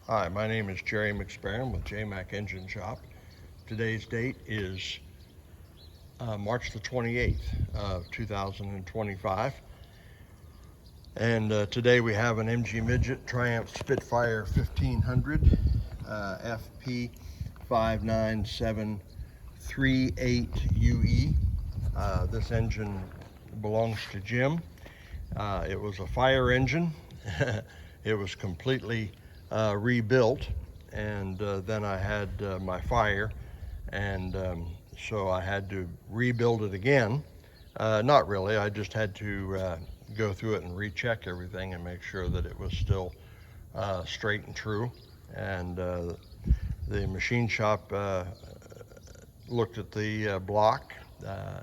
Hi, my name is Jerry McSparron with JMAC Engine Shop. Today's date is March the 28th of 2025. And today we have an MG Midget Triumph Spitfire 1500 FP59738UE. This engine belongs to Jim. It was a fire engine. It was completely rebuilt, and then I had my fire, and so I had to rebuild it again. Not really, I just had to go through it and recheck everything and make sure that it was still straight and true. And the machine shop looked at the block,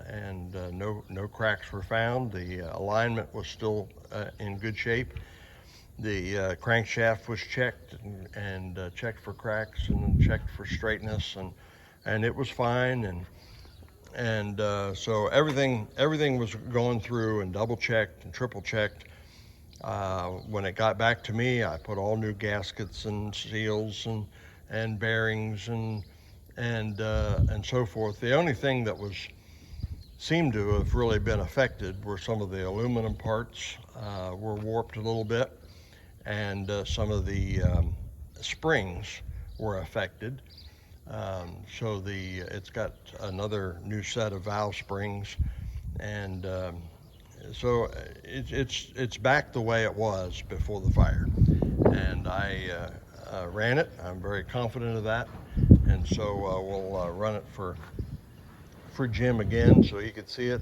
and no cracks were found. The alignment was still in good shape. The crankshaft was checked and checked for cracks and checked for straightness, and it was fine. And so everything was going through and double checked and triple checked. When it got back to me, I put all new gaskets and seals and bearings and so forth. The only thing that seemed to have really been affected were some of the aluminum parts were warped a little bit, and some of the springs were affected. So it's got another new set of valve springs, and so it's back the way it was before the fire. And I ran it. I'm very confident of that, and so we'll run it for Jim again so he could see it.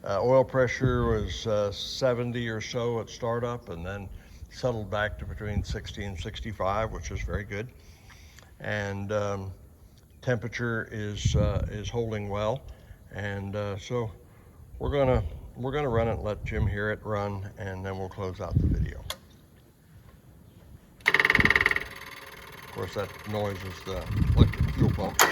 Oil pressure was 70 or so at startup, and then settled back to between 60 and 65, which is very good. And temperature is holding well, and so we're gonna run it and let Jim hear it run, and then we'll close out the video. Of course, that noise is the electric fuel pump.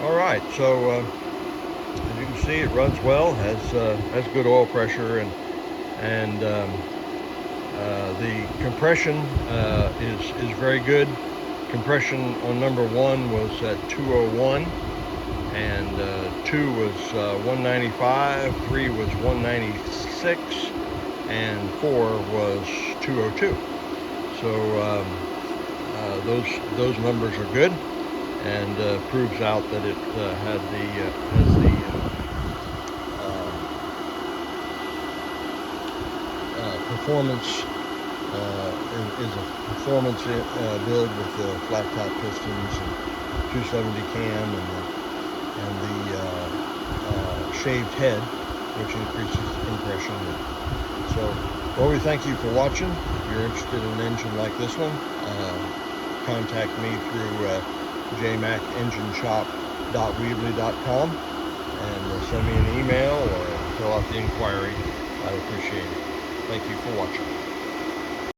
All right, so as you can see, it runs well, has good oil pressure, and the compression is very good. Compression on number 1 was at 201, and 2 was 195, 3 was 196, and 4 was 202. So those numbers are good, and proves out that it has the performance is a performance build with the flat top pistons and 270 cam and the shaved head, which increases the compression. So, well, we thank you for watching. If you're interested in an engine like this one, contact me through jmacengineshop.weebly.com, and send me an email or fill out the inquiry. I'd appreciate it. Thank you for watching.